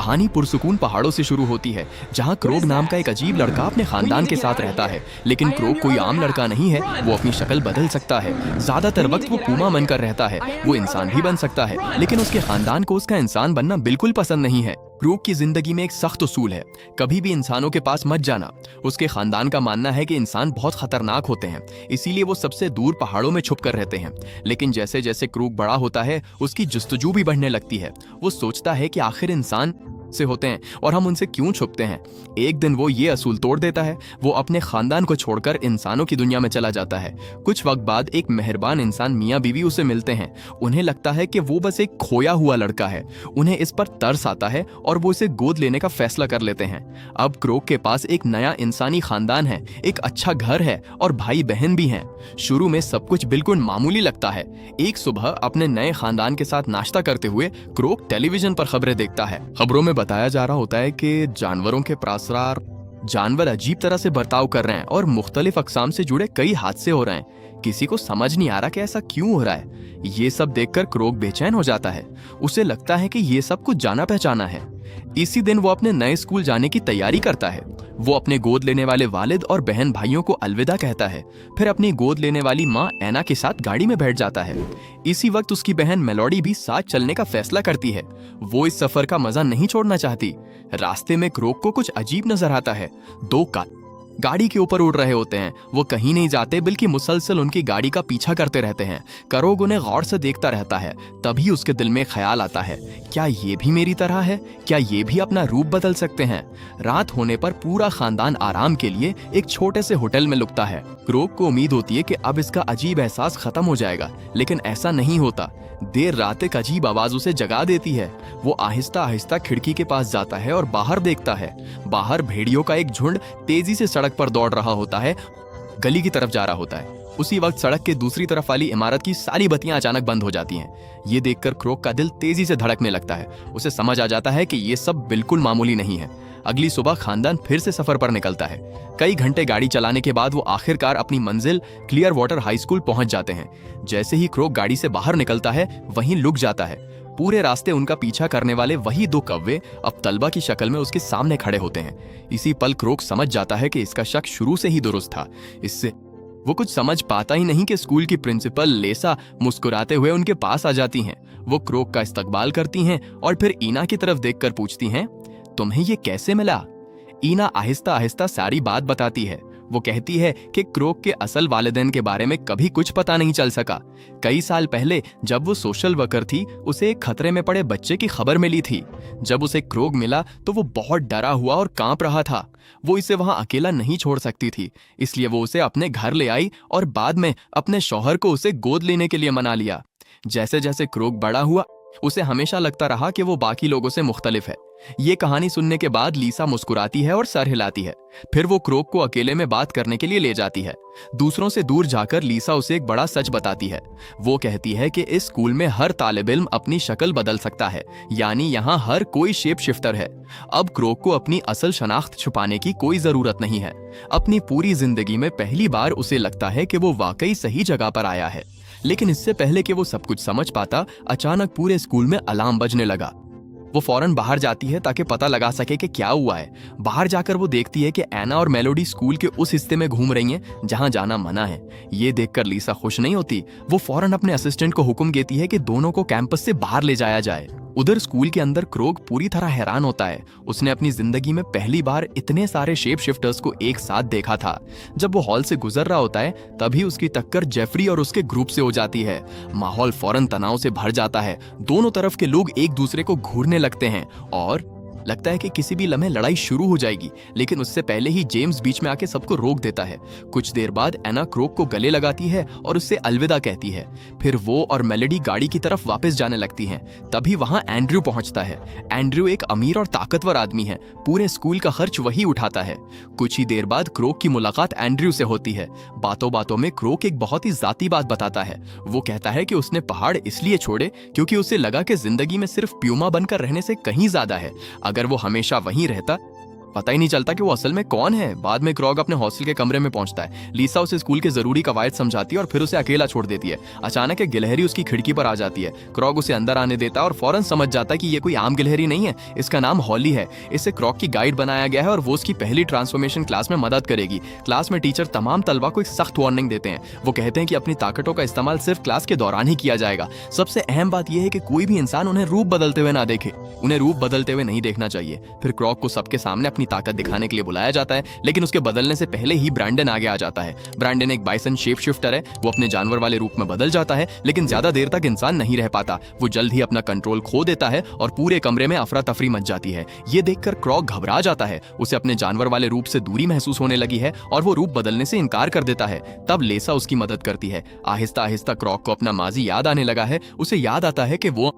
कहानी पुरसुकून पहाड़ों से शुरू होती है, जहां क्रोग नाम का एक अजीब लड़का अपने खानदान के साथ रहता है। लेकिन क्रोग कोई आम लड़का नहीं है, वो अपनी शक्ल बदल सकता है। ज्यादातर वक्त वो पूमा बनकर रहता है। वो इंसान भी बन सकता है, लेकिन उसके खानदान को उसका इंसान बनना बिल्कुल पसंद नहीं है। क्रोग की जिंदगी में एक सख्त उसूल है, कभी भी इंसानों के पास मत जाना। उसके खानदान का मानना है कि इंसान बहुत खतरनाक होते हैं, इसीलिए वो सबसे दूर पहाड़ों में छुप कर रहते हैं। लेकिन जैसे जैसे क्रोग बड़ा होता है, उसकी जुस्तजू भी बढ़ने लगती है। वो सोचता है कि आखिर इंसान से होते हैं और हम उनसे क्यों छुपते हैं। एक दिन वो ये असूल तोड़ देता है। वो अपने खानदान को छोड़कर इंसानों की दुनिया में चला जाता है। कुछ वक्त बाद एक मेहरबान इंसान मियाँ बीवी उसे मिलते हैं। उन्हें लगता है कि वो बस एक खोया हुआ लड़का है। उन्हें इस पर तरस आता है और वो इसे गोद लेने का फैसला कर लेते हैं। अब क्रोग के पास एक नया इंसानी खानदान है, एक अच्छा घर है और भाई बहन भी हैं। शुरू में सब कुछ बिल्कुल मामूली लगता है। एक सुबह अपने नए खानदान के साथ नाश्ता करते हुए क्रोग टेलीविजन पर खबरें देखता है। खबरों में बताया जा रहा होता है कि जानवरों के प्रसार जानवर अजीब तरह से बर्ताव कर रहे हैं और मुख्तलिफ अक़साम से जुड़े कई हादसे हो रहे हैं। किसी को समझ नहीं आ रहा कि ऐसा क्यों हो रहा है। ये सब देखकर क्रोग बेचैन हो जाता है। उसे लगता है कि ये सब कुछ जाना पहचाना है। इसी दिन वो अपने नए स्कूल जाने की तैयारी करता है। वो अपने गोद लेने वाले वालिद और बहन भाइयों को अलविदा कहता है। फिर अपनी गोद लेने वाली माँ एना के साथ गाड़ी में बैठ जाता है। इसी वक्त उसकी बहन मेलोडी भी साथ चलने का फैसला करती है। वो इस सफर का मजा नहीं छोड़ना चाहती। रास्ते में क्रोग को कुछ अजीब नजर आता है। दो गाड़ी के ऊपर उड़ रहे होते हैं। वो कहीं नहीं जाते, बल्कि मुसलसल उनकी गाड़ी का पीछा करते रहते हैं। क्रोग उन्हें गौर से देखता रहता है। तभी उसके दिल में ख्याल आता है, क्या ये भी मेरी तरह है? क्या ये भी अपना रूप बदल सकते हैं? रात होने पर पूरा खानदान आराम के लिए एक छोटे से होटल में लुकता है। क्रोग को उम्मीद होती है कि अब इसका अजीब एहसास खत्म हो जाएगा, लेकिन ऐसा नहीं होता। देर रात एक अजीब आवाज उसे जगा देती है। वो आहिस्ता आहिस्ता खिड़की के पास जाता है और बाहर देखता है। बाहर भेड़ियों का एक झुंड तेजी से सड़क पर दौड़ रहा होता है, गली की तरफ जा रहा होता है। उसी वक्त सड़क के दूसरी तरफ वाली इमारत की सारी बत्तियां अचानक बंद हो जाती हैं। ये देखकर क्रोग का दिल तेजी से धड़कने लगता है। उसे समझ आ जाता है कि ये सब बिल्कुल मामूली नहीं है। अगली सुबह खानदान फिर से सफर पर निकलता है। कई घंटे गाड़ी चलाने के बाद वो आखिरकार अपनी मंजिल क्लियर वाटर हाई स्कूल पहुंच जाते हैं। जैसे ही क्रोग गाड़ी से बाहर निकलता है, वहीं रुक जाता है। पूरे रास्ते उनका पीछा करने वाले वही दो कौवे अब तलबा की शक्ल में उसके सामने खड़े होते हैं। इसी पल क्रोग समझ जाता है कि इसका शक शुरू से ही दुरुस्त था। इससे वो कुछ समझ पाता ही नहीं कि स्कूल की प्रिंसिपल लेसा मुस्कुराते हुए उनके पास आ जाती हैं। वो क्रोग का इस्तकबाल करती हैं और फिर ईना की तरफ देखकर पूछती हैं, तुम्हें ये कैसे मिला? ईना आहिस्ता आहिस्ता सारी बात बताती है। वो कहती है कि क्रोग के असल वालिदैन के बारे में कभी कुछ पता नहीं चल सका। कई साल पहले जब वो सोशल वर्कर थी, उसे एक खतरे में पड़े बच्चे की खबर मिली थी। जब उसे क्रोग मिला तो वो बहुत डरा हुआ और कांप रहा था। वो इसे वहां अकेला नहीं छोड़ सकती थी, इसलिए वो उसे अपने घर ले आई और बाद में अपने शौहर को उसे गोद लेने के लिए मना लिया। जैसे जैसे क्रोग बड़ा हुआ, उसे हमेशा लगता रहा कि वो बाकी लोगों से मुख्तलिफ है। ये कहानी सुनने के बाद लीसा मुस्कुराती है और सर हिलाती है। फिर वो क्रोग को अकेले में बात करने के लिए ले जाती है। दूसरों से दूर जाकर लीसा उसे एक बड़ा सच बताती है। वो कहती है कि इस स्कूल में हर तालिब इल्म अपनी शक्ल बदल सकता है, यानी यहाँ हर कोई शेप शिफ्टर है। अब क्रोग को अपनी असल शनाख्त छुपाने की कोई जरूरत नहीं है। अपनी पूरी जिंदगी में पहली बार उसे लगता है कि वो वाकई सही जगह पर आया है। लेकिन इससे पहले कि वो सब कुछ समझ पाता, अचानक पूरे स्कूल में अलार्म बजने लगा। वो फौरन बाहर जाती है ताकि पता लगा सके कि क्या हुआ है। बाहर जाकर वो देखती है कि एना और मेलोडी स्कूल के उस हिस्से में घूम रही हैं जहां जाना मना है। ये देखकर लीसा खुश नहीं होती। वो फौरन अपने असिस्टेंट को हुक्म देती है कि दोनों को कैंपस से बाहर ले जाया जाए। उधर स्कूल के अंदर क्रोग पूरी तरह हैरान होता है। उसने अपनी जिंदगी में पहली बार इतने सारे शेप शिफ्टर्स को एक साथ देखा था। जब वो हॉल से गुजर रहा होता है, तभी उसकी टक्कर जेफरी और उसके ग्रुप से हो जाती है। माहौल फौरन तनाव से भर जाता है। दोनों तरफ के लोग एक दूसरे को घूरने लगते हैं और लगता है कि किसी भी लम्हे लड़ाई शुरू हो जाएगी। लेकिन उससे पहले ही जेम्स बीच में आके सबको रोक देता है। कुछ देर बाद एना क्रोग को गले लगाती है और उससे अलविदा कहती है। फिर वो और मेलोडी गाड़ी की तरफ वापस जाने लगती हैं। तभी वहां एंड्रयू पहुंचता है। एंड्रयू एक अमीर और ताकतवर आदमी है। पूरे स्कूल का खर्च वही उठाता है। कुछ ही देर बाद क्रोग की मुलाकात एंड्रयू से होती है। बातों बातों में क्रोग एक बहुत ही जाती बात बताता है। वो कहता है कि उसने पहाड़ इसलिए छोड़े क्योंकि उसे लगा कि जिंदगी में सिर्फ प्यूमा बनकर रहने से कहीं ज्यादा है। अगर वो हमेशा वहीं रहता पता ही नहीं चलता कि वो असल में कौन है। बाद में क्रॉग अपने हॉस्टल के कमरे में पहुंचता है। लीसा उसे स्कूल के जरूरी कवायद समझाती है और फिर उसे अकेला छोड़ देती है। अचानक एक गिलहरी उसकी खिड़की पर आ जाती है। क्रॉग उसे अंदर आने देता है और फौरन समझ जाता है कि ये कोई आम गिलहरी नहीं है, इसका नाम हॉली है। इसे क्रॉग की गाइड बनाया गया है और वो उसकी पहली ट्रांसफॉर्मेशन क्लास में मदद करेगी। क्लास में टीचर तमाम तलबा को एक सख्त वार्निंग देते हैं। वो कहते हैं कि अपनी ताकतों का इस्तेमाल सिर्फ क्लास के दौरान ही किया जाएगा। सबसे अहम बात यह है कि कोई भी इंसान उन्हें रूप बदलते हुए ना देखे, उन्हें रूप बदलते हुए नहीं देखना चाहिए। फिर क्रॉग को सबके सामने अपनी ताकत दिखाने के लिए बुलाया जाता है, लेकिन उसके बदलने से पहले ही ब्रैंडन आगे आ जाता है। ब्रैंडन एक बाइसन शेप शिफ्टर है। वो अपने जानवर वाले रूप में बदल जाता है, लेकिन ज्यादा देर तक इंसान नहीं रह पाता। वो जल्द ही अपना कंट्रोल खो देता है और पूरे कमरे में अफरा तफरी मच जाती है। ये देखकर क्रॉग घबरा जाता है। उसे अपने जानवर वाले रूप से दूरी महसूस होने लगी है और वो रूप बदलने से इनकार कर देता है। तब लेसा उसकी मदद करती है। आहिस्ता आहिस्ता क्रॉग को अपना माजी याद आने लगा है। उसे याद आता है कि वो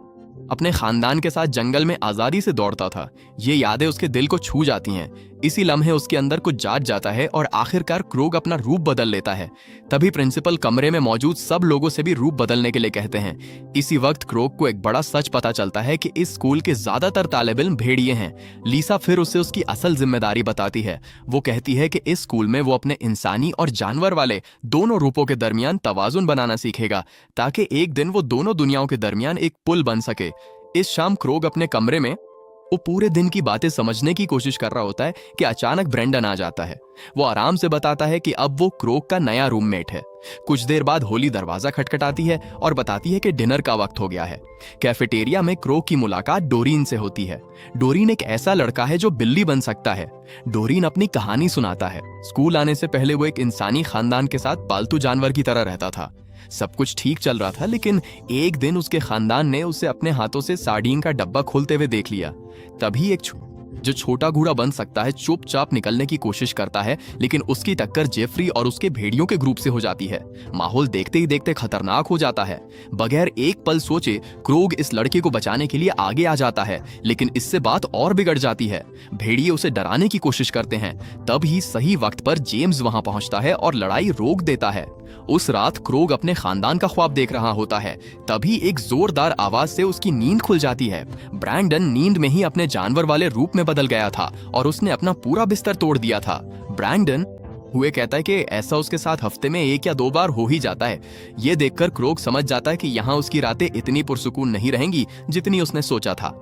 अपने खानदान के साथ जंगल में आजादी से दौड़ता था। ये यादें उसके दिल को छू जाती हैं। इसी लम्हे उसके अंदर कुछ जाग जाता है और आखिरकार क्रोग अपना रूप बदल लेता है। तभी प्रिंसिपल कमरे में मौजूद सब लोगों से भी रूप बदलने के लिए कहते हैं। इसी वक्त क्रोग को एक बड़ा सच पता चलता है कि इस स्कूल के ज्यादातर तालिब इल्म भेड़िए हैं। लीसा फिर उसे उसकी असल जिम्मेदारी बताती है। वो कहती है कि इस स्कूल में वो अपने इंसानी और जानवर वाले दोनों रूपों के दरमियान तवाजुन बनाना सीखेगा, ताकि एक दिन वो दोनों दुनियाओं के दरमियान एक पुल बन सके। इस शाम क्रोग अपने कमरे में वो पूरे दिन की बातें समझने की कोशिश कर रहा होता है कि अचानक ब्रेंडन आ जाता है। वो आराम से बताता है कि अब वो क्रोग का नया रूममेट है। कुछ देर बाद होली दरवाजा खटखटाती है और बताती है कि डिनर का वक्त हो गया है। कैफेटेरिया में क्रोग की मुलाकात डोरीन से होती है। डोरीन एक ऐसा लड़का है जो बिल्ली बन सकता है। डोरीन अपनी कहानी सुनाता है। स्कूल आने से पहले वो एक इंसानी खानदान के साथ पालतू जानवर की तरह रहता था। सब कुछ ठीक चल रहा था, लेकिन एक दिन उसके खानदान ने उसे अपने हाथों से सार्डीन का डब्बा खोलते हुए देख लिया। तभी एक जो छोटा घोड़ा बन सकता है चुपचाप निकलने की कोशिश करता है, लेकिन उसकी टक्कर जेफरी और उसके भेड़ियों के ग्रुप से हो जाती है। माहौल देखते ही देखते खतरनाक हो जाता है। बगैर एक पल सोचे क्रोग इस लड़के को बचाने के लिए आगे आ जाता है, लेकिन इससे बात और बिगड़ जाती है। भेड़िए उसे डराने की कोशिश करते हैं। तब ही सही वक्त पर जेम्स वहां पहुंचता है और लड़ाई रोक देता है। उस रात क्रोग अपने खानदान का ख्वाब देख रहा होता है। तभी एक जोरदार आवाज से उसकी नींद खुल जाती है। ब्रैंडन नींद में ही अपने जानवर वाले रूप में बदल गया था और उसने अपना पूरा बिस्तर तोड़ दिया था। ब्रैंडन हुए कहता है कि ऐसा उसके साथ हफ्ते में 1 या 2 बार हो ही जाता है। ये देखकर क्रोग समझ जाता है कि यहाँ उसकी रातें इतनी पुरसुकून नहीं रहेंगी जितनी उसने सोचा था।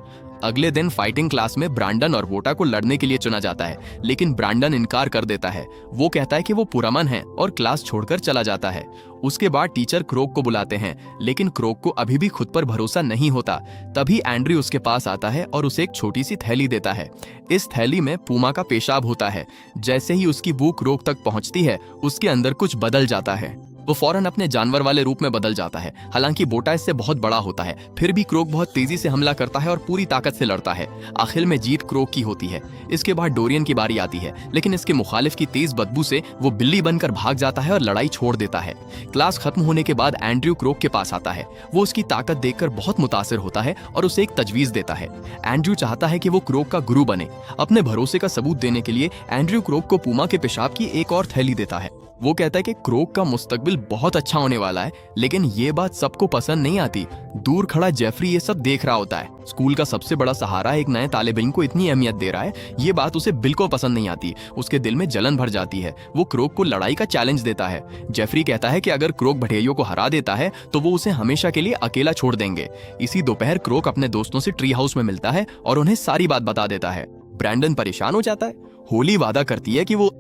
अगले दिन फाइटिंग क्लास में ब्रैंडन और वोटा को लड़ने के लिए चुना जाता है, लेकिन ब्रैंडन इनकार कर देता है। वो कहता है कि वो पुरअमन है और क्लास छोड़कर चला जाता है। उसके बाद टीचर क्रोग को बुलाते हैं, लेकिन क्रोग को अभी भी खुद पर भरोसा नहीं होता। तभी एंड्रयू उसके पास आता है और उसे एक छोटी सी थैली देता है। इस थैली में पूमा का पेशाब होता है। जैसे ही उसकी बू क्रोग तक पहुंचती है, उसके अंदर कुछ बदल जाता है। वो फौरन अपने जानवर वाले रूप में बदल जाता है। हालांकि बोटा इससे बहुत बड़ा होता है, फिर भी क्रोग बहुत तेजी से हमला करता है और पूरी ताकत से लड़ता है। आखिर में जीत क्रोग की होती है। इसके बाद डोरियन की बारी आती है, लेकिन इसके मुखालिफ की तेज बदबू से वो बिल्ली बनकर भाग जाता है और लड़ाई छोड़ देता है। क्लास खत्म होने के बाद एंड्रयू क्रोग के पास आता है। वो उसकी ताकत देखकर बहुत मुतासिर होता है और उसे एक तजवीज देता है। एंड्रयू चाहता है कि वो क्रोग का गुरु बने। अपने भरोसे का सबूत देने के लिए एंड्रयू क्रोग को पूमा के पेशाब की एक और थैली देता है। वो कहता है कि क्रोग का मुस्तकबिल बहुत अच्छा होने वाला है, लेकिन ये बात सबको पसंद नहीं आती। दूर खड़ा जेफरी ये सब देख रहा होता है। स्कूल का सबसे बड़ा सहारा एक नए तालिब इल्म को इतनी अहमियत दे रहा है, ये बात उसे बिल्कुल पसंद नहीं आती। उसके दिल में जलन भर जाती है। वो क्रोग को लड़ाई का चैलेंज देता है। जेफरी कहता है कि अगर क्रोग भटेइयों को हरा देता है तो वो उसे हमेशा के लिए अकेला छोड़ देंगे। इसी दोपहर क्रोग अपने दोस्तों से ट्री हाउस में मिलता है और उन्हें सारी बात बता देता है। ब्रैंडन परेशान हो जाता है। होली वादा करती है कि वो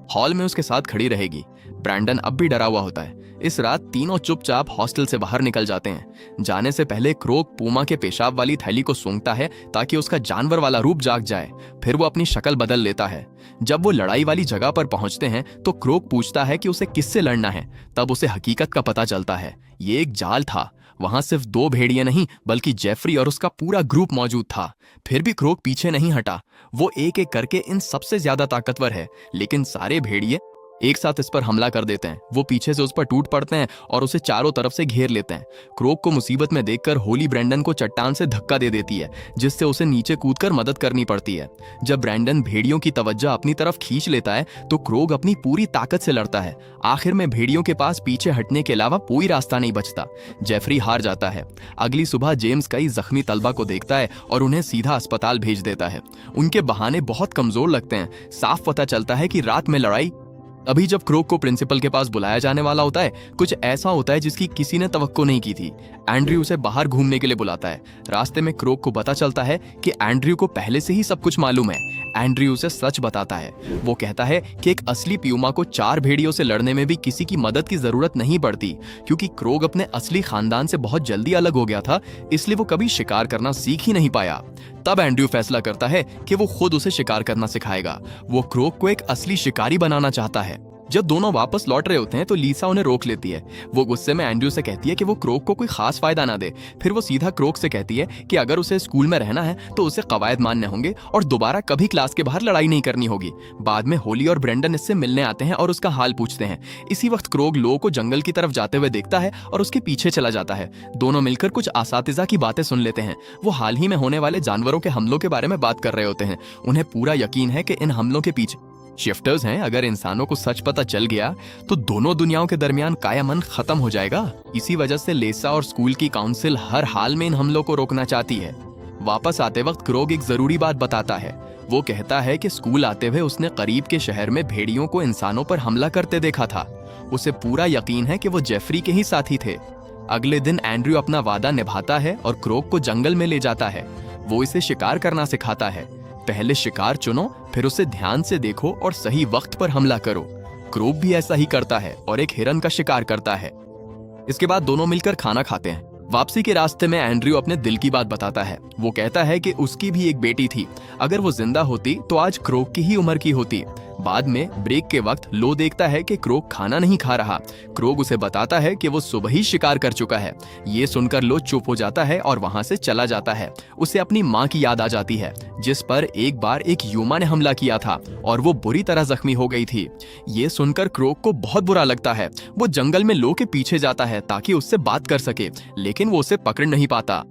हॉल में उसके साथ खड़ी रहेगी। ब्रैंडन अब भी डरा हुआ होता है। इस रात तीनों चुपचाप हॉस्टल से बाहर निकल जाते हैं। जाने से पहले क्रोग पूमा के पेशाब वाली थैली को सूंघता है ताकि उसका जानवर वाला रूप जाग जाए। फिर वो अपनी शक्ल बदल लेता है। जब वो लड़ाई वाली जगह पर पहुंचते हैं तो क्रोग पूछता है कि उसे किससे लड़ना है। तब उसे हकीकत का पता चलता है। ये एक जाल था। वहां सिर्फ 2 भेड़िए नहीं, बल्कि जेफरी और उसका पूरा ग्रुप मौजूद था। फिर भी क्रोग पीछे नहीं हटा। वो एक एक करके इन सबसे ज्यादा ताकतवर है, लेकिन सारे भेड़िए एक साथ इस पर हमला कर देते हैं। वो पीछे से उस पर टूट पड़ते हैं और उसे चारों तरफ से घेर लेते हैं। क्रोक को मुसीबत में देखकर होली ब्रैंडन को चट्टान से धक्का दे देती है, जिससे उसे नीचे कूदकर मदद करनी पड़ती है। जब ब्रैंडन भेड़ियों की तवज्जो अपनी तरफ खींच लेता है तो क्रोग अपनी पूरी ताकत से लड़ता है। आखिर में भेड़ियों के पास पीछे हटने के अलावा कोई रास्ता नहीं बचता। जेफरी हार जाता है। अगली सुबह जेम्स कई जख्मी तलबा को देखता है और उन्हें सीधा अस्पताल भेज देता है। उनके बहाने बहुत कमजोर लगते हैं। साफ पता चलता है कि रात में लड़ाई। अभी जब क्रोक को प्रिंसिपल के पास बुलाया जाने वाला होता है, कुछ ऐसा होता है जिसकी किसी ने तवक्को नहीं की थी। एंड्रयू उसे बाहर घूमने के लिए बुलाता है। रास्ते में क्रोक को पता चलता है कि एंड्रयू को पहले से ही सब कुछ मालूम है। एंड्रयू उसे सच बताता है। वो कहता है कि एक असली प्यूमा को 4 भेड़ियों से लड़ने में भी किसी की मदद की जरूरत नहीं पड़ती, क्योंकि क्रोग अपने असली खानदान से बहुत जल्दी अलग हो गया था, इसलिए वो कभी शिकार करना सीख ही नहीं पाया। तब एंड्रयू फैसला करता है कि वो खुद उसे शिकार करना सिखाएगा। वो क्रोग को एक असली शिकारी बनाना चाहता है। जब दोनों वापस लौट रहे होते हैं तो लीसा उन्हें रोक लेती है। वो गुस्से में एंड्रयू से कहती है कि वो क्रोग को कोई खास फायदा ना दे। फिर वो सीधा क्रोग से कहती है कि अगर उसे स्कूल में रहना है तो उसे कवायद मानने होंगे और दोबारा कभी क्लास के बाहर लड़ाई नहीं करनी होगी। बाद में होली और ब्रेंडन इससे मिलने आते हैं और उसका हाल पूछते हैं। इसी वक्त क्रोग लो को जंगल की तरफ जाते हुए देखता है और उसके पीछे चला जाता है। दोनों मिलकर कुछ असातिज़ा की बातें सुन लेते हैं। वो हाल ही में होने वाले जानवरों के हमलों के बारे में बात कर रहे होते हैं। उन्हें पूरा यकीन है कि इन हमलों के पीछे शिफ्टर्स हैं। अगर इंसानों को सच पता चल गया तो दोनों दुनियाओं के दरमियान कायामन खत्म हो जाएगा। इसी वजह से लेसा और स्कूल की काउंसिल हर हाल में इन हमलों को रोकना चाहती है। वापस आते वक्त क्रोग एक जरूरी बात बताता है। वो कहता है कि स्कूल आते हुए उसने करीब के शहर में भेड़ियों को इंसानों पर हमला करते देखा था। उसे पूरा यकीन है कि वो जेफरी के ही साथी थे। अगले दिन एंड्रयू अपना वादा निभाता है और क्रोग को जंगल में ले जाता है। वो इसे शिकार करना सिखाता है। पहले शिकार चुनो, फिर उसे ध्यान से देखो और सही वक्त पर हमला करो। क्रोग भी ऐसा ही करता है और एक हिरन का शिकार करता है। इसके बाद दोनों मिलकर खाना खाते हैं। वापसी के रास्ते में एंड्रयू अपने दिल की बात बताता है। वो कहता है कि उसकी भी एक बेटी थी। अगर वो जिंदा होती तो आज क्रोग की ही उम्र की होती। बाद में ब्रेक के वक्त लो देखता है कि क्रोग खाना नहीं खा रहा। क्रोग उसे बताता है कि वो सुबह ही शिकार कर चुका है। ये सुनकर लो चुप हो जाता है और वहां से चला जाता है। उसे अपनी माँ की याद आ जाती है, जिस पर एक बार एक यूमा ने हमला किया था और वो बुरी तरह जख्मी हो गई थी। ये सुनकर क्रोग को बहुत बुरा लगता है। वो जंगल में लो के पीछे जाता है ताकि उससे बात कर सके, लेकिन वो उसे पकड़ नहीं पाता।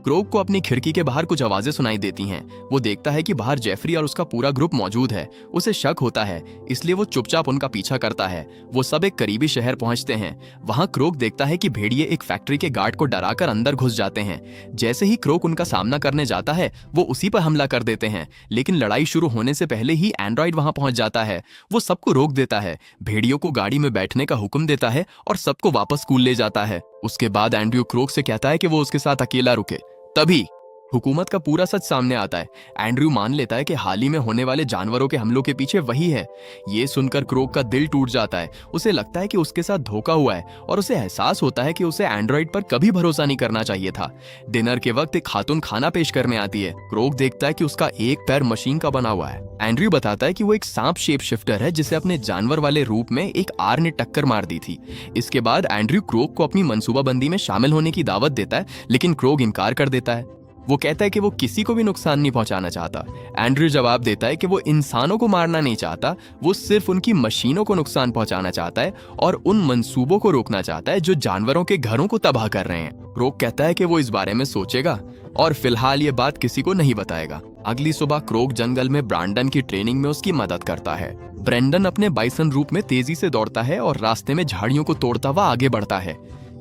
क्रोग को अपनी खिड़की के बाहर कुछ आवाजें सुनाई देती हैं। वो देखता है कि बाहर जेफरी और उसका पूरा ग्रुप मौजूद है। उसे शक होता है, इसलिए वो चुपचाप उनका पीछा करता है। वो सब एक करीबी शहर पहुंचते हैं। वहां क्रोग देखता है कि भेड़िए एक फैक्ट्री के गार्ड को डराकर अंदर घुस जाते हैं। जैसे ही क्रोग उनका सामना करने जाता है, वो उसी पर हमला कर देते हैं, लेकिन लड़ाई शुरू होने से पहले ही एंड्रॉइड वहां पहुंच जाता है। वो सबको रोक देता है, भेड़ियों को गाड़ी में बैठने का हुक्म देता है और सबको वापस स्कूल ले जाता है। उसके बाद एंड्रयू क्रोग से कहता है कि वो उसके साथ अकेला रुके। तभी हुकूमत का पूरा सच सामने आता है। एंड्रयू मान लेता है कि हाल ही में होने वाले जानवरों के हमलों के पीछे वही है। ये सुनकर क्रोग का दिल टूट जाता है। उसे लगता है कि उसके साथ धोखा हुआ है और उसे एहसास होता है कि उसे एंड्रॉइड पर कभी भरोसा नहीं करना चाहिए था। डिनर के वक्त एक खातून खाना पेश करने आती है। क्रोग देखता है कि उसका एक पैर मशीन का बना हुआ है। एंड्रयू बताता है कि वो एक सांप शेप शिफ्टर है, जिसे अपने जानवर वाले रूप में एक आर ने टक्कर मार दी थी। इसके बाद एंड्रयू क्रोग को अपनी मनसूबाबंदी में शामिल होने की दावत देता है, लेकिन क्रोग इनकार कर देता है। वो कहता है कि वो किसी को भी नुकसान नहीं पहुंचाना चाहता। एंड्रयू जवाब देता है कि वो इंसानों को मारना नहीं चाहता, वो सिर्फ उनकी मशीनों को नुकसान पहुंचाना चाहता है और उन मंसूबों को रोकना चाहता है जो जानवरों के घरों को तबाह कर रहे हैं। क्रोग कहता है कि वो इस बारे में सोचेगा और फिलहाल ये बात किसी को नहीं बताएगा। अगली सुबह क्रोग जंगल में ब्रैंडन की ट्रेनिंग में उसकी मदद करता है। ब्रैंडन अपने बाइसन रूप में तेजी से दौड़ता है और रास्ते में झाड़ियों को तोड़ता हुआ आगे बढ़ता है।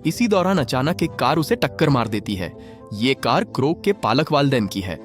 इसी दौरान अचानक एक कार उसे टक्कर मार देती है। ये कार क्रोग के पालक वालिदैन की है।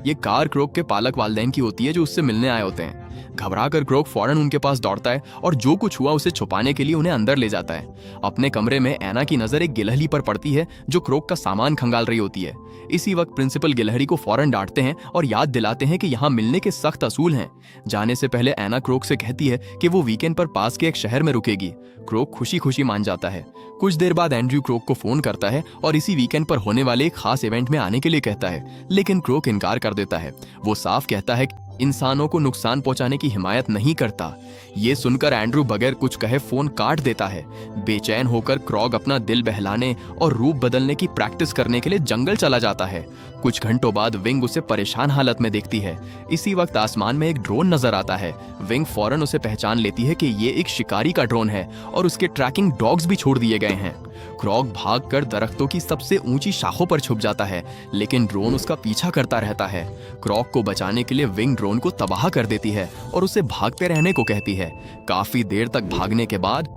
ये कार क्रोग के पालक वालिदैन की होती है जो उससे मिलने आए होते हैं। घबराकर क्रोग फौरन उनके पास दौड़ता है और जो कुछ हुआ उसे छुपाने के लिए उन्हें अंदर ले जाता है। अपने कमरे में एना की नजर एक गिलहरी पर पड़ती है जो क्रोग का सामान खंगाल रही होती है। इसी वक्त प्रिंसिपल गिलहरी को फौरन डांटते हैं और याद दिलाते हैं कि यहाँ मिलने के सख्त असूल हैं। जाने से पहले एना क्रोग से कहती है कि वो वीकेंड पर पास के एक शहर में रुकेगी। क्रोग खुशी खुशी मान जाता है। कुछ देर बाद एंड्रयू क्रोग को फोन करता है और इसी वीकेंड पर होने वाले एक खास इवेंट में आने के लिए कहता है, लेकिन क्रोग इनकार कर देता है। वो साफ कहता है इंसानों को नुकसान पहुंचाने की हिमायत नहीं करता। ये सुनकर एंड्रयू बगैर कुछ कहे फोन काट देता है। बेचैन होकर क्रोग अपना दिल बहलाने और रूप बदलने की प्रैक्टिस करने के लिए जंगल चला जाता है। कुछ कुछ घंटों बाद विंग उसे परेशान हालत में देखती है। इसी वक्त आसमान में एक ड्रोन नजर आता है। विंग फौरन उसे पहचान लेती है कि ये एक शिकारी का ड्रोन है और उसके ट्रैकिंग डॉग्स भी छोड़ दिए गए हैं। क्रॉक भागकर दरख्तों की सबसे ऊंची शाखों पर छुप जाता है, लेकिन ड्रोन उसका पीछा करता रहता है। क्रॉक को बचाने के लिए विंग ड्रोन को तबाह कर देती है और उसे भागते रहने को कहती है। काफी देर तक भागने के बाद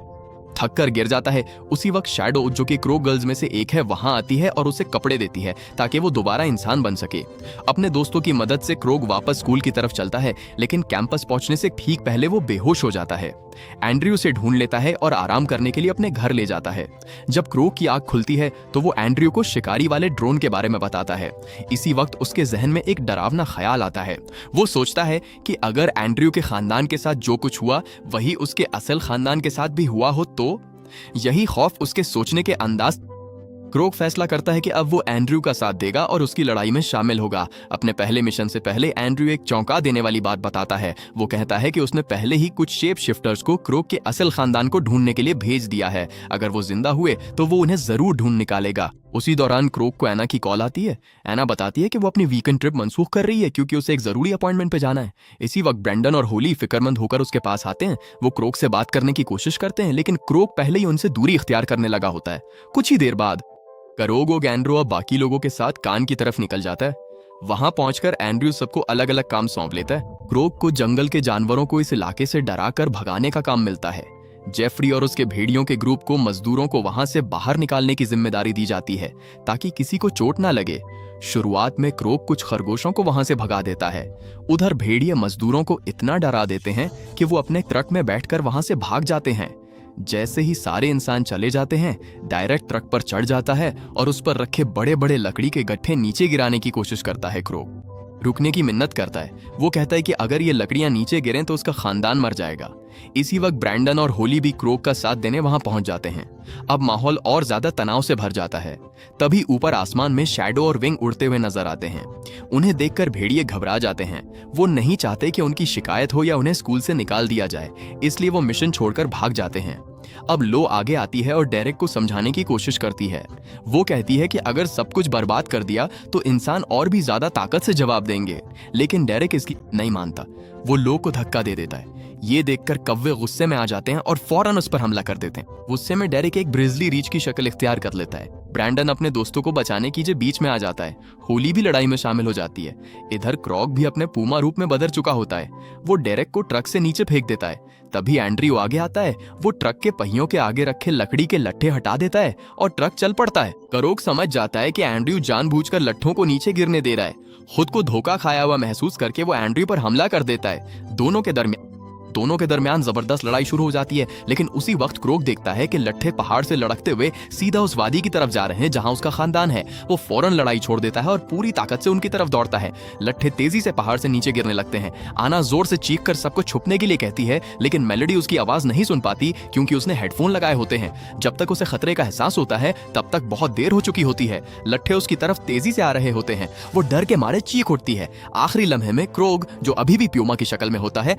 थक कर गिर जाता है। उसी वक्त शैडो, जो कि क्रो गर्ल्स में से एक है, वहां आती है और उसे कपड़े देती है ताकि वो दोबारा इंसान बन सके। अपने दोस्तों की मदद से क्रोग वापस स्कूल की तरफ चलता है, लेकिन कैंपस पहुंचने से ठीक पहले वो बेहोश हो जाता है। एंड्रयू उसे ढूंढ लेता है और आराम करने के लिए अपने घर ले जाता है। जब क्रोग की आंख खुलती है तो वो एंड्रयू को शिकारी वाले ड्रोन के बारे में बताता है। इसी वक्त उसके जहन में एक डरावना ख्याल आता है। वो सोचता है कि अगर एंड्रयू के खानदान के साथ जो कुछ हुआ वही उसके असल खानदान के साथ भी हुआ हो तो। यही खौफ उसके सोचने के अंदाज। क्रोग फैसला करता है कि अब वो एंड्रयू का साथ देगा और उसकी लड़ाई में शामिल होगा। अपने पहले मिशन से पहले एंड्रयू एक चौंका देने वाली बात बताता है। वो कहता है कि उसने पहले ही कुछ शेप शिफ्टर्स को क्रोग के असल खानदान को ढूंढने के लिए भेज दिया है। अगर वो जिंदा हुए तो वो उन्हें जरूर ढूंढ निकालेगा। उसी दौरान क्रोग को एना की कॉल आती है। एना बताती है कि वो अपनी वीकेंड ट्रिप मंसूख कर रही है क्योंकि उसे एक जरूरी अपॉइंटमेंट पे जाना है। इसी वक्त ब्रेंडन और होली फिक्रमंद होकर उसके पास आते हैं। वो क्रोग से बात करने की कोशिश करते हैं, लेकिन क्रोग पहले ही उनसे दूरी इख्तियार करने लगा होता है। कुछ ही देर बाद क्रोग एंड्रू और बाकी लोगों के साथ कान की तरफ निकल जाता है। वहां पहुंचकर एंड्रयू सबको अलग अलग काम सौंप लेता है। क्रोग को जंगल के जानवरों को इस इलाके से डराकर भगाने का काम मिलता है। जेफरी और उसके भेड़ियों के ग्रुप को मजदूरों को वहां से बाहर निकालने की जिम्मेदारी दी जाती है ताकि किसी को चोट ना लगे। शुरुआत में क्रोग कुछ खरगोशों को वहां से भगा देता है। उधर भेड़िए मजदूरों को इतना डरा देते हैं कि वो अपने ट्रक में बैठकर वहां से भाग जाते हैं। जैसे ही सारे इंसान चले जाते हैं, डायरेक्ट ट्रक पर चढ़ जाता है और उस पर रखे बड़े बड़े लकड़ी के गट्ठे नीचे गिराने की कोशिश करता है। क्रोग रुकने की मिन्नत करता है। वो कहता है कि अगर ये लकड़ियां नीचे गिरें तो उसका खानदान मर जाएगा। इसी वक्त ब्रैंडन और होली भी क्रोग का साथ देने वहां पहुंच जाते हैं। अब माहौल और ज्यादा तनाव से भर जाता है। तभी ऊपर आसमान में शैडो और विंग उड़ते हुए नजर आते हैं। उन्हें देखकर भेड़िए घबरा जाते हैं। वो नहीं चाहते कि उनकी शिकायत हो या उन्हें स्कूल से निकाल दिया जाए, इसलिए वो मिशन छोड़कर भाग जाते हैं। अब लो आगे आती है और डेरेक को समझाने की कोशिश करती है। वो कहती है कि अगर सब कुछ बर्बाद कर दिया तो इंसान और भी ज्यादा ताकत से जवाब देंगे, लेकिन डेरेक इसकी नहीं मानता। वो लो को धक्का दे देता है। ये देखकर कौवे गुस्से में आ जाते हैं और फौरन उस पर हमला कर देते हैं। गुस्से में डेरेक एक ब्रिजली रीच की शक्ल इख्तियार कर लेता है। ब्रैंडन अपने दोस्तों को बचाने की बीच में आ जाता है। होली भी लड़ाई में शामिल हो जाती है। इधर क्रॉक भी अपने पूमा रूप में बदल चुका होता है। वो डेरेक को ट्रक से नीचे फेंक देता है। तभी एंड्रयू आगे आता है। वो ट्रक के पहियों के आगे रखे लकड़ी के लट्ठे हटा देता है और ट्रक चल पड़ता है। क्रोग समझ जाता है कि एंड्रयू जानबूझकर लट्ठों को नीचे गिरने दे रहा है। खुद को धोखा खाया हुआ महसूस करके वो एंड्रयू पर हमला कर देता है। दोनों के दरमियान जबरदस्त लड़ाई शुरू हो जाती है, लेकिन उसी वक्त क्रोग देखता है कि लट्ठे पहाड़ से लड़कते हुए सीधा उस वादी की तरफ जा रहे हैं जहां उसका खानदान है। वो फौरन लड़ाई छोड़ देता है और पूरी ताकत से उनकी तरफ दौड़ता है। लट्ठे तेजी से पहाड़ से नीचे गिरने लगते हैं। आना जोर से चीख कर सबको छुपने के लिए कहती है, लेकिन मेलोडी उसकी आवाज नहीं सुन पाती क्योंकि उसने हेडफोन लगाए होते हैं। जब तक उसे खतरे का एहसास होता है तब तक बहुत देर हो चुकी होती है। लट्ठे उसकी तरफ तेजी से आ रहे होते हैं। वो डर के मारे चीख उठती है। आखिरी लम्हे में क्रोग, जो अभी भी प्यूमा की शक्ल में होता है,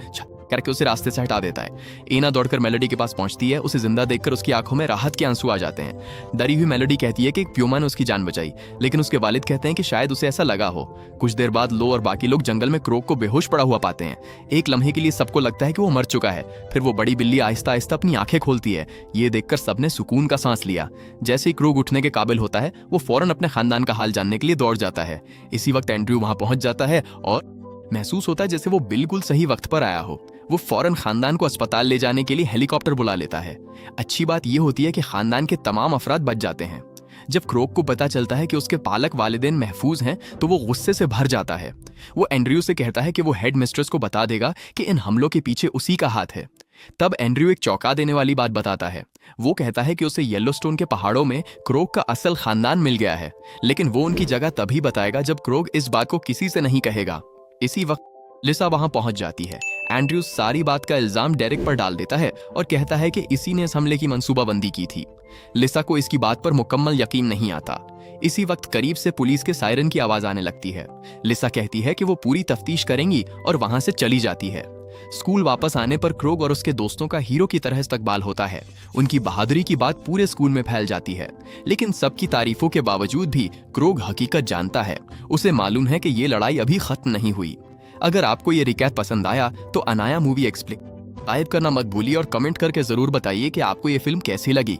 करके उसे रास्ते से हटा देता है। एना दौड़कर मेलोडी के पास पहुंचती है। उसे जिंदा देखकर उसकी आंखों में राहत के आंसू आ जाते हैं। डरी हुई मेलोडी कहती है कि प्यूमा ने उसकी जान बचाई, लेकिन उसके वालिद कहते हैं कि शायद उसे ऐसा लगा हो। कुछ देर बाद लो और बाकी लोग जंगल में क्रोग को बेहोश पड़ा हुआ पाते हैं। एक लम्हे के लिए सबको लगता है कि वो मर चुका है। फिर वो बड़ी बिल्ली आहिस्ता आहिस्ता अपनी आंखें खोलती है। ये देखकर सबने सुकून का सांस लिया। जैसे ही क्रोग उठने के काबिल होता है, वो फौरन अपने खानदान का हाल जानने के लिए दौड़ जाता है। इसी वक्त एंड्रयू वहां पहुंच जाता है और महसूस होता है जैसे वो बिल्कुल सही वक्त पर आया हो। वो फौरन खानदान को अस्पताल ले जाने के लिए हेलीकॉप्टर बुला लेता है। अच्छी बात यह होती है कि खानदान के तमाम अफराद बच जाते हैं। जब क्रोग को पता चलता है कि उसके पालक वालिदैन महफूज हैं तो वो गुस्से से भर जाता है। वो एंड्रयू से कहता है कि वो हेड मिस्ट्रेस को बता देगा कि इन हमलों के पीछे उसी का हाथ है। तब एंड्रयू एक चौंका देने वाली बात बताता है। वो कहता है कि उसे येलोस्टोन के पहाड़ों में क्रोग का असल खानदान मिल गया है, लेकिन वो उनकी जगह तभी बताएगा जब क्रोग इस बात को किसी से नहीं कहेगा। इसी वक्त लिसा वहां पहुंच जाती है। एंड्रयू सारी बात का इल्जाम डेरेक पर डाल देता है और कहता है कि इसी ने इस हमले की मंसूबाबंदी की थी। लिसा को इसकी बात पर मुकम्मल यकीन नहीं आता। इसी वक्त करीब से पुलिस के सायरन की आवाज आने लगती है। लिसा कहती है कि वो पूरी तफ्तीश करेंगी और वहां से चली जाती है। स्कूल वापस आने पर क्रोग और उसके दोस्तों का हीरो की तरह इस्तकबाल होता है। उनकी बहादुरी की बात पूरे स्कूल में फैल जाती है। लेकिन सबकी तारीफों के बावजूद भी क्रोग हकीकत जानता है। उसे मालूम है कि ये लड़ाई अभी खत्म नहीं हुई। अगर आपको ये रिकैप पसंद आया तो अनाया मूवी एक्सप्लेन टाइप करना मत भूलिए और कमेंट करके जरूर बताइए कि आपको ये फिल्म कैसी लगी।